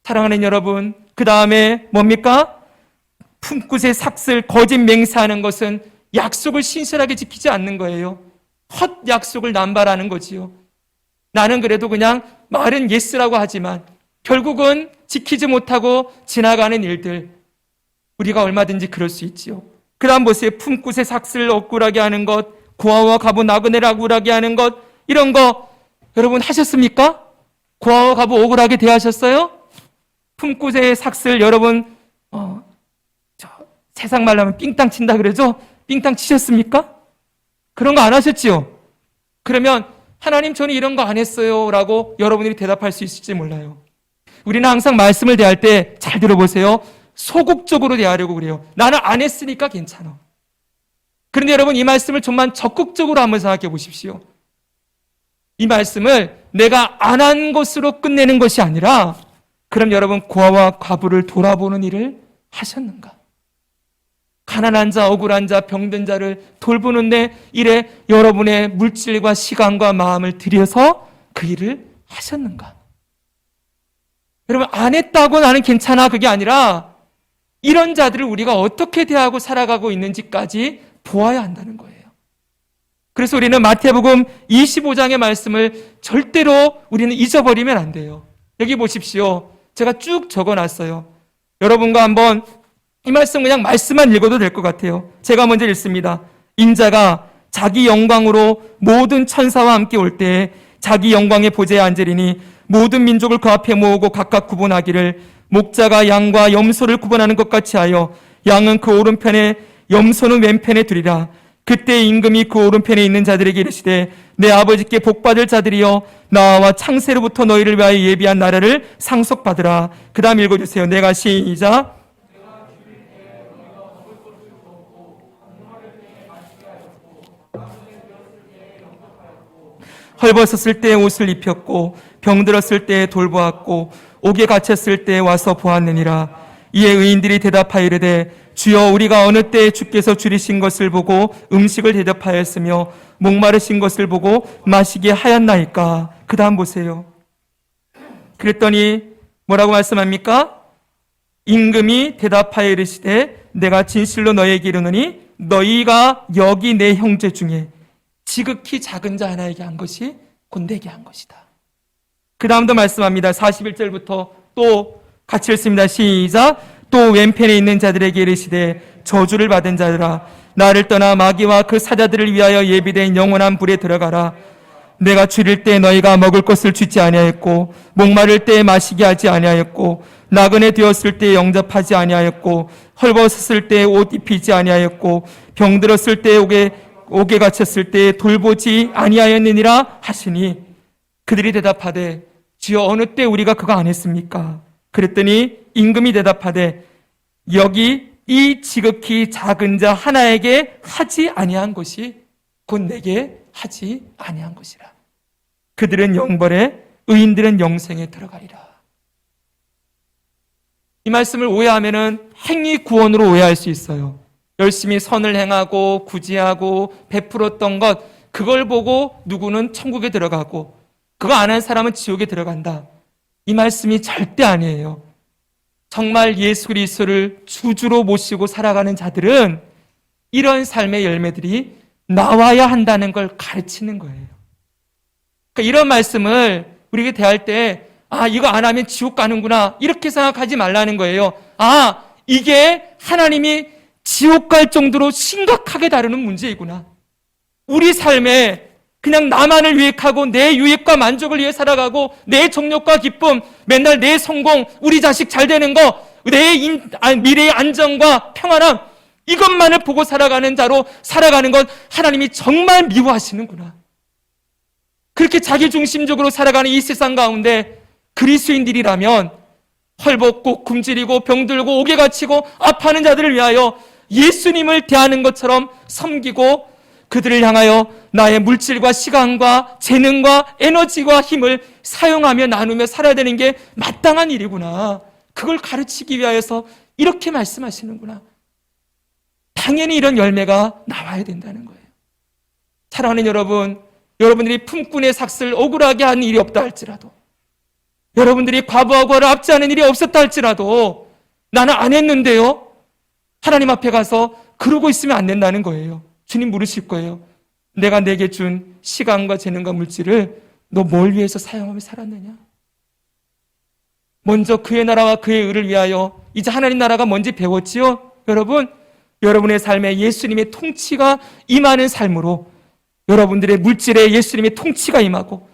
사랑하는 여러분, 그 다음에 뭡니까? 품굿의 삭슬, 거짓 맹세하는 것은 약속을 신실하게 지키지 않는 거예요. 헛 약속을 남발하는 거지요. 나는 그래도 그냥 말은 예스라고 하지만 결국은 지키지 못하고 지나가는 일들, 우리가 얼마든지 그럴 수 있지요. 그 다음 보세요. 품굿의 삭슬 억울하게 하는 것, 고아와 과부 나그네를 억울하게 하는 것, 이런 거 여러분 하셨습니까? 고아와 과부 억울하게 대하셨어요? 품굿의 삭슬 여러분 세상 말로 하면 삥땅 친다 그러죠? 삥땅 치셨습니까? 그런 거 안 하셨지요? 그러면 하나님 저는 이런 거 안 했어요 라고 여러분들이 대답할 수 있을지 몰라요. 우리는 항상 말씀을 대할 때 잘 들어보세요. 소극적으로 대하려고 그래요. 나는 안 했으니까 괜찮아. 그런데 여러분 이 말씀을 좀만 적극적으로 한번 생각해 보십시오. 이 말씀을 내가 안 한 것으로 끝내는 것이 아니라 그럼 여러분 고아와 과부를 돌아보는 일을 하셨는가? 가난한 자, 억울한 자, 병든 자를 돌보는데 일에 여러분의 물질과 시간과 마음을 들여서 그 일을 하셨는가? 여러분 안 했다고 나는 괜찮아 그게 아니라 이런 자들을 우리가 어떻게 대하고 살아가고 있는지까지 보아야 한다는 거예요. 그래서 우리는 마태복음 25장의 말씀을 절대로 우리는 잊어버리면 안 돼요. 여기 보십시오. 제가 쭉 적어놨어요. 여러분과 한번 이 말씀 그냥 말씀만 읽어도 될 것 같아요. 제가 먼저 읽습니다. 인자가 자기 영광으로 모든 천사와 함께 올 때에 자기 영광의 보좌에 앉으리니 모든 민족을 그 앞에 모으고 각각 구분하기를 목자가 양과 염소를 구분하는 것 같이 하여 양은 그 오른편에 염소는 왼편에 두리라. 그때 임금이 그 오른편에 있는 자들에게 이르시되 내 아버지께 복받을 자들이여 나와 창세로부터 너희를 위하여 예비한 나라를 상속받으라. 그 다음 읽어주세요. 내가 시작. 헐벗었을 때 옷을 입혔고 병들었을 때 돌보았고 옥에 갇혔을 때 와서 보았느니라. 이에 의인들이 대답하여 이르되 주여 우리가 어느 때에 주께서 줄이신 것을 보고 음식을 대접하였으며 목마르신 것을 보고 마시게 하였나이까. 그 다음 보세요. 그랬더니 뭐라고 말씀합니까? 임금이 대답하여 이르시되 내가 진실로 너희에게 이르노니 너희가 여기 내 형제 중에 지극히 작은 자 하나에게 한 것이 곧 내게 한 것이다. 그 다음도 말씀합니다. 41절부터 또 같이 읽습니다. 시작. 또 왼편에 있는 자들에게 이르시되 저주를 받은 자들아 나를 떠나 마귀와 그 사자들을 위하여 예비된 영원한 불에 들어가라. 내가 줄일 때 너희가 먹을 것을 주지 아니하였고 목마를 때 마시게 하지 아니하였고 나그네 되었을 때 영접하지 아니하였고 헐벗었을 때 옷 입히지 아니하였고 병들었을 때 옥에 갇혔을 때 돌보지 아니하였느니라 하시니 그들이 대답하되 주여 어느 때 우리가 그거 안 했습니까? 그랬더니 임금이 대답하되 여기 이 지극히 작은 자 하나에게 하지 아니한 것이 곧 내게 하지 아니한 것이라. 그들은 영벌에 의인들은 영생에 들어가리라. 이 말씀을 오해하면은 행위 구원으로 오해할 수 있어요. 열심히 선을 행하고 구제하고 베풀었던 것 그걸 보고 누구는 천국에 들어가고 그거 안 한 사람은 지옥에 들어간다. 이 말씀이 절대 아니에요. 정말 예수 그리스도를 주주로 모시고 살아가는 자들은 이런 삶의 열매들이 나와야 한다는 걸 가르치는 거예요. 그러니까 이런 말씀을 우리에게 대할 때 이거 안 하면 지옥 가는구나 이렇게 생각하지 말라는 거예요. 이게 하나님이 지옥 갈 정도로 심각하게 다루는 문제이구나. 우리 삶에 그냥 나만을 유익하고 내 유익과 만족을 위해 살아가고 내 정욕과 기쁨, 맨날 내 성공, 우리 자식 잘 되는 거, 내 미래의 안정과 평안함 이것만을 보고 살아가는 자로 살아가는 것 하나님이 정말 미워하시는구나. 그렇게 자기중심적으로 살아가는 이 세상 가운데 그리스도인들이라면 헐벗고 굶주리고 병들고 옥에 갇히고 아파하는 자들을 위하여 예수님을 대하는 것처럼 섬기고 그들을 향하여 나의 물질과 시간과 재능과 에너지와 힘을 사용하며 나누며 살아야 되는 게 마땅한 일이구나. 그걸 가르치기 위하여서 이렇게 말씀하시는구나. 당연히 이런 열매가 나와야 된다는 거예요. 사랑하는 여러분, 여러분들이 품꾼의 삭슬 억울하게 한 일이 없다 할지라도, 여러분들이 과부하고를 압제하는 일이 없었다 할지라도 나는 안 했는데요. 하나님 앞에 가서 그러고 있으면 안 된다는 거예요. 주님 물으실 거예요. 내가 내게 준 시간과 재능과 물질을 너 뭘 위해서 사용하며 살았느냐? 먼저 그의 나라와 그의 의를 위하여 이제 하나님 나라가 뭔지 배웠지요? 여러분, 여러분의 삶에 예수님의 통치가 임하는 삶으로 여러분들의 물질에 예수님의 통치가 임하고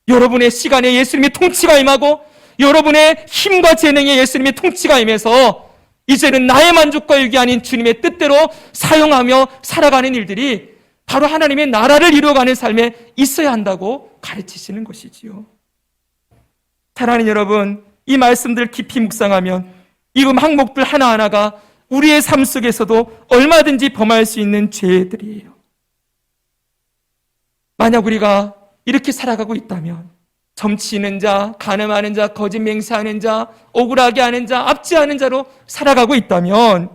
여러분의 시간에 예수님의 통치가 임하고 여러분의 힘과 재능에 예수님의 통치가 임해서 이제는 나의 만족과 유익이 아닌 주님의 뜻대로 사용하며 살아가는 일들이 바로 하나님의 나라를 이루어가는 삶에 있어야 한다고 가르치시는 것이지요. 사랑하는 여러분, 이 말씀들 깊이 묵상하면 이 항목들 하나하나가 우리의 삶 속에서도 얼마든지 범할 수 있는 죄들이에요. 만약 우리가 이렇게 살아가고 있다면 점치는 자, 간음하는 자, 거짓 맹세하는 자, 억울하게 하는 자, 압제하는 자로 살아가고 있다면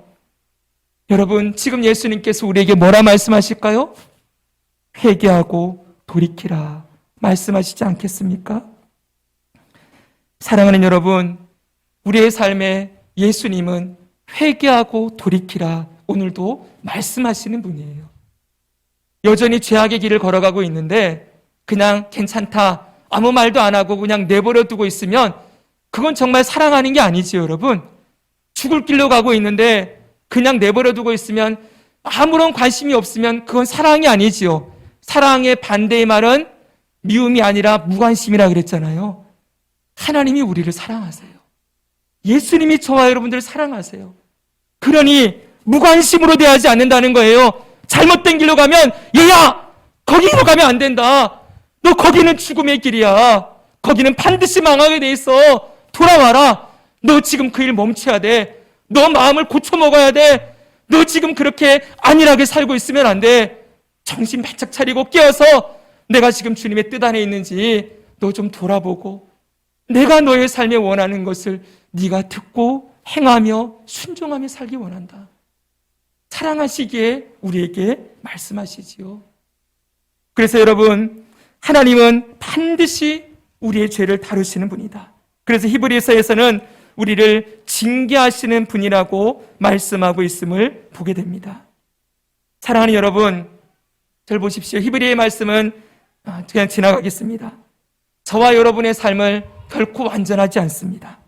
여러분, 지금 예수님께서 우리에게 뭐라 말씀하실까요? 회개하고 돌이키라 말씀하시지 않겠습니까? 사랑하는 여러분, 우리의 삶에 예수님은 회개하고 돌이키라 오늘도 말씀하시는 분이에요. 여전히 죄악의 길을 걸어가고 있는데 그냥 괜찮다, 아무 말도 안 하고 그냥 내버려 두고 있으면 그건 정말 사랑하는 게 아니지요, 여러분. 죽을 길로 가고 있는데 그냥 내버려 두고 있으면 아무런 관심이 없으면 그건 사랑이 아니지요. 사랑의 반대의 말은 미움이 아니라 무관심이라 그랬잖아요. 하나님이 우리를 사랑하세요. 예수님이 저와 여러분들을 사랑하세요. 그러니 무관심으로 대하지 않는다는 거예요. 잘못된 길로 가면 얘야 거기로 가면 안 된다. 너 거기는 죽음의 길이야. 거기는 반드시 망하게 돼 있어. 돌아와라. 너 지금 그 일 멈춰야 돼. 너 마음을 고쳐 먹어야 돼. 너 지금 그렇게 안일하게 살고 있으면 안 돼. 정신 바짝 차리고 깨어서 내가 지금 주님의 뜻 안에 있는지 너 좀 돌아보고 내가 너의 삶에 원하는 것을 네가 듣고 행하며 순종하며 살기 원한다. 사랑하시기에 우리에게 말씀하시지요. 그래서 여러분, 하나님은 반드시 우리의 죄를 다루시는 분이다. 그래서 히브리서에서는 우리를 징계하시는 분이라고 말씀하고 있음을 보게 됩니다. 사랑하는 여러분, 잘 보십시오. 히브리의 말씀은 그냥 지나가겠습니다. 저와 여러분의 삶을 결코 완전하지 않습니다.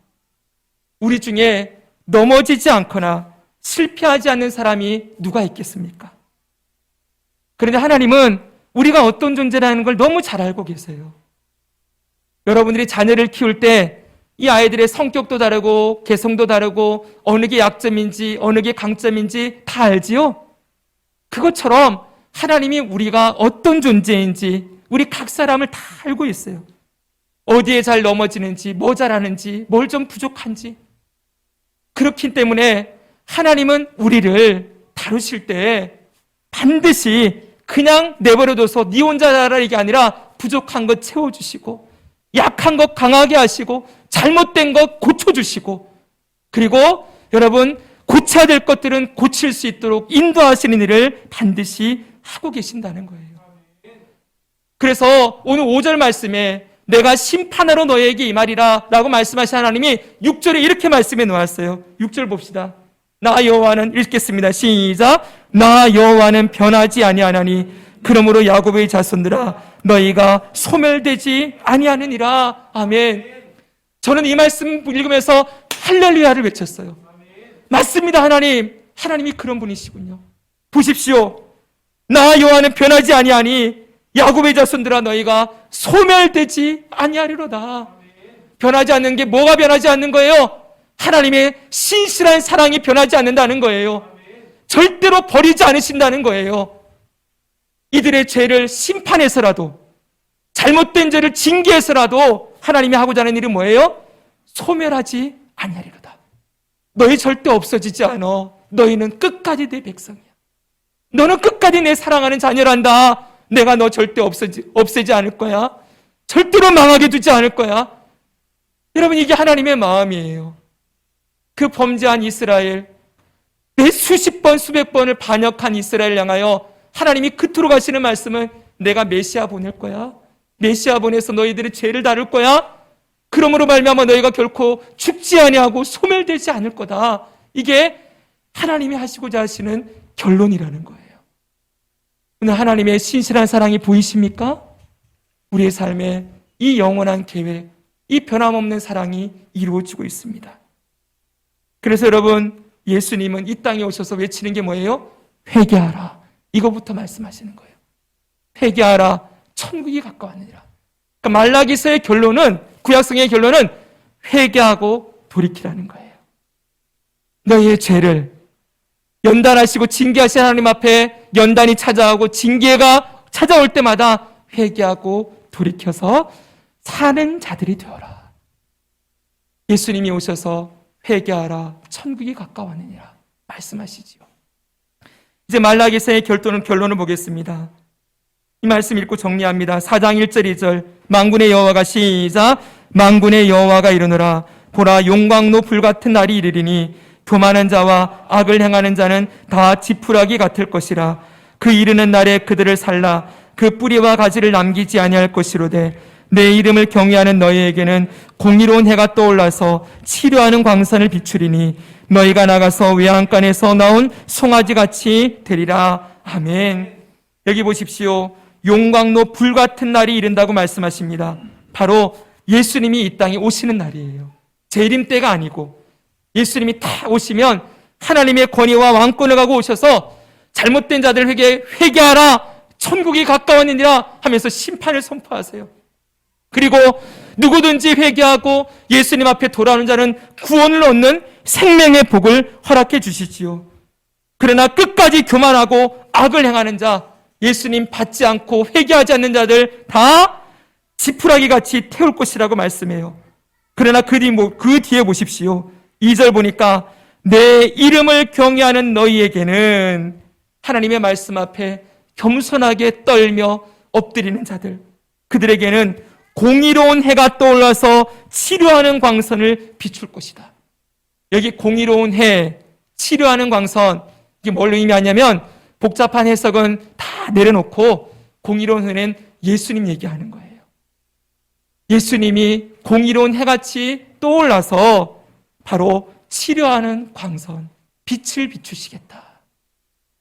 우리 중에 넘어지지 않거나 실패하지 않는 사람이 누가 있겠습니까? 그런데 하나님은 우리가 어떤 존재라는 걸 너무 잘 알고 계세요. 여러분들이 자녀를 키울 때 이 아이들의 성격도 다르고 개성도 다르고 어느 게 약점인지 어느 게 강점인지 다 알지요? 그것처럼 하나님이 우리가 어떤 존재인지 우리 각 사람을 다 알고 있어요. 어디에 잘 넘어지는지, 뭐 잘하는지, 뭘 좀 부족한지. 그렇기 때문에 하나님은 우리를 다루실 때 반드시 그냥 내버려둬서 네 혼자 잘하라 이게 아니라 부족한 것 채워주시고 약한 것 강하게 하시고 잘못된 것 고쳐주시고 그리고 여러분 고쳐야 될 것들은 고칠 수 있도록 인도하시는 일을 반드시 하고 계신다는 거예요. 그래서 오늘 5절 말씀에 내가 심판하러 너에게 임하리라 라고 말씀하신 하나님이 6절에 이렇게 말씀해 놓았어요. 6절 봅시다. 나 여호와는, 읽겠습니다. 시작. 나 여호와는 변하지 아니하나니 그러므로 야곱의 자손들아 너희가 소멸되지 아니하느니라. 아멘. 저는 이 말씀 읽으면서 할렐루야를 외쳤어요. 맞습니다. 하나님이 그런 분이시군요. 보십시오. 나 여호와는 변하지 아니하니 야곱의 자손들아 너희가 소멸되지 아니하리로다. 변하지 않는 게 뭐가 변하지 않는 거예요? 하나님의 신실한 사랑이 변하지 않는다는 거예요. 절대로 버리지 않으신다는 거예요. 이들의 죄를 심판해서라도, 잘못된 죄를 징계해서라도 하나님이 하고자 하는 일은 뭐예요? 소멸하지 아니하리로다. 너희 절대 없어지지 않아. 너희는 끝까지 내 백성이야. 너는 끝까지 내 사랑하는 자녀란다. 내가 너 절대 없애지 않을 거야. 절대로 망하게 두지 않을 거야. 여러분, 이게 하나님의 마음이에요. 그 범죄한 이스라엘, 매 수십 번 수백 번을 반역한 이스라엘 향하여 하나님이 그토록 하시는 말씀은 내가 메시아 보낼 거야. 메시아 보내서 너희들의 죄를 다룰 거야. 그러므로 말미암아 너희가 결코 죽지 아니하고 소멸되지 않을 거다. 이게 하나님이 하시고자 하시는 결론이라는 거예요. 오늘 하나님의 신실한 사랑이 보이십니까? 우리의 삶에 이 영원한 계획, 이 변함없는 사랑이 이루어지고 있습니다. 그래서 여러분, 예수님은 이 땅에 오셔서 외치는 게 뭐예요? 회개하라. 이거부터 말씀하시는 거예요. 회개하라. 천국이 가까웠느니라. 그러니까 말라기서의 결론은, 구약성의 결론은 회개하고 돌이키라는 거예요. 너희의 죄를 연단하시고 징계하신 하나님 앞에 연단이 찾아오고 징계가 찾아올 때마다 회개하고 돌이켜서 사는 자들이 되어라. 예수님이 오셔서 회개하라. 천국이 가까웠느니라 말씀하시지요. 이제 말라기서의 결론을 보겠습니다. 이 말씀 읽고 정리합니다. 4장 1절 2절. 만군의 여호와가 시작. 만군의 여호와가 이르노라. 보라, 용광로 불같은 날이 이르리니 교만한 자와 악을 행하는 자는 다 지푸라기 같을 것이라. 그 이르는 날에 그들을 살라. 그 뿌리와 가지를 남기지 아니할 것이로되 내 이름을 경외하는 너희에게는 공의로운 해가 떠올라서 치료하는 광선을 비추리니 너희가 나가서 외양간에서 나온 송아지같이 되리라. 아멘. 여기 보십시오. 용광로 불같은 날이 이른다고 말씀하십니다. 바로 예수님이 이 땅에 오시는 날이에요. 재림 때가 아니고, 예수님이 다 오시면 하나님의 권위와 왕권을 가고 오셔서 잘못된 자들 회개하라. 천국이 가까웠느니라 하면서 심판을 선포하세요. 그리고 누구든지 회개하고 예수님 앞에 돌아오는 자는 구원을 얻는 생명의 복을 허락해 주시지요. 그러나 끝까지 교만하고 악을 행하는 자, 예수님 받지 않고 회개하지 않는 자들 다 지푸라기 같이 태울 것이라고 말씀해요. 그러나 그 뒤에 보십시오. 2절 보니까 내 이름을 경외하는 너희에게는, 하나님의 말씀 앞에 겸손하게 떨며 엎드리는 자들, 그들에게는 공의로운 해가 떠올라서 치료하는 광선을 비출 것이다. 여기 공의로운 해, 치료하는 광선, 이게 뭘 의미하냐면 복잡한 해석은 다 내려놓고 공의로운 해는 예수님 얘기하는 거예요. 예수님이 공의로운 해같이 떠올라서 바로 치료하는 광선, 빛을 비추시겠다.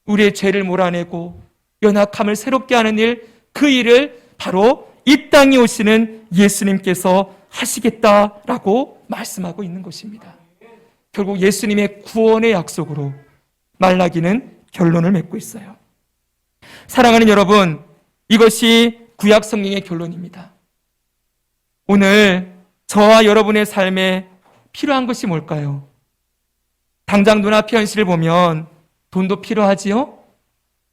우리의 죄를 몰아내고 연약함을 새롭게 하는 일, 그 일을 바로 이 땅에 오시는 예수님께서 하시겠다라고 말씀하고 있는 것입니다. 결국 예수님의 구원의 약속으로 말라기는 결론을 맺고 있어요. 사랑하는 여러분, 이것이 구약 성경의 결론입니다. 오늘 저와 여러분의 삶에 필요한 것이 뭘까요? 당장 눈앞의 현실을 보면 돈도 필요하지요?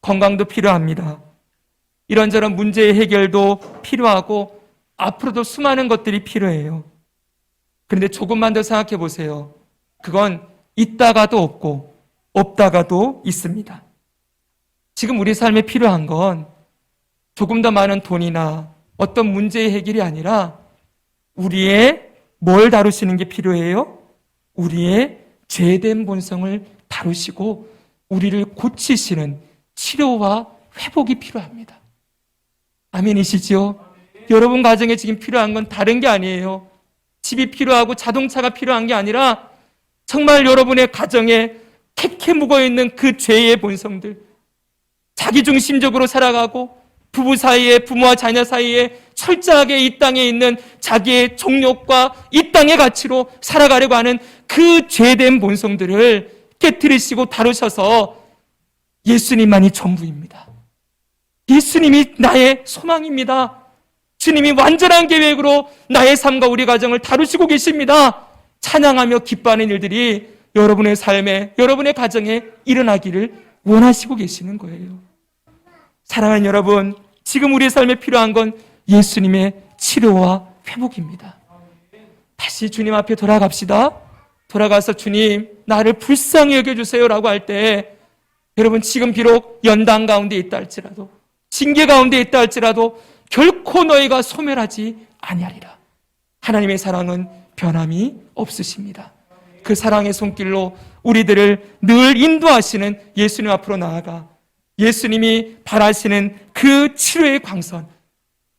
건강도 필요합니다. 이런저런 문제의 해결도 필요하고 앞으로도 수많은 것들이 필요해요. 그런데 조금만 더 생각해 보세요. 그건 있다가도 없고 없다가도 있습니다. 지금 우리 삶에 필요한 건 조금 더 많은 돈이나 어떤 문제의 해결이 아니라 우리의 뭘 다루시는 게 필요해요? 우리의 죄된 본성을 다루시고 우리를 고치시는 치료와 회복이 필요합니다. 아멘이시죠? 여러분 가정에 지금 필요한 건 다른 게 아니에요. 집이 필요하고 자동차가 필요한 게 아니라 정말 여러분의 가정에 캐캐 묵어있는 그 죄의 본성들, 자기중심적으로 살아가고 부부 사이에, 부모와 자녀 사이에 철저하게 이 땅에 있는 자기의 정욕과 이 땅의 가치로 살아가려고 하는 그 죄된 본성들을 깨트리시고 다루셔서 예수님만이 전부입니다. 예수님이 나의 소망입니다. 주님이 완전한 계획으로 나의 삶과 우리 가정을 다루시고 계십니다. 찬양하며 기뻐하는 일들이 여러분의 삶에, 여러분의 가정에 일어나기를 원하시고 계시는 거예요. 사랑하는 여러분, 지금 우리의 삶에 필요한 건 예수님의 치료와 회복입니다. 다시 주님 앞에 돌아갑시다. 돌아가서 주님, 나를 불쌍히 여겨주세요 라고 할 때, 여러분 지금 비록 연단 가운데 있다 할지라도, 징계 가운데 있다 할지라도 결코 너희가 소멸하지 아니하리라. 하나님의 사랑은 변함이 없으십니다. 그 사랑의 손길로 우리들을 늘 인도하시는 예수님 앞으로 나아가 예수님이 바라시는 그 치료의 광선,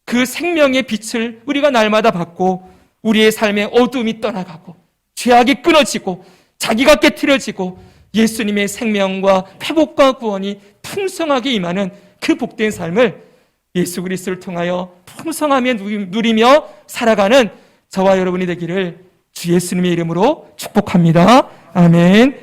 그 생명의 빛을 우리가 날마다 받고 우리의 삶의 어둠이 떠나가고 죄악이 끊어지고 자기가 깨트려지고 예수님의 생명과 회복과 구원이 풍성하게 임하는 그 복된 삶을 예수 그리스도를 통하여 풍성하게 누리며 살아가는 저와 여러분이 되기를 주 예수님의 이름으로 축복합니다. 아멘.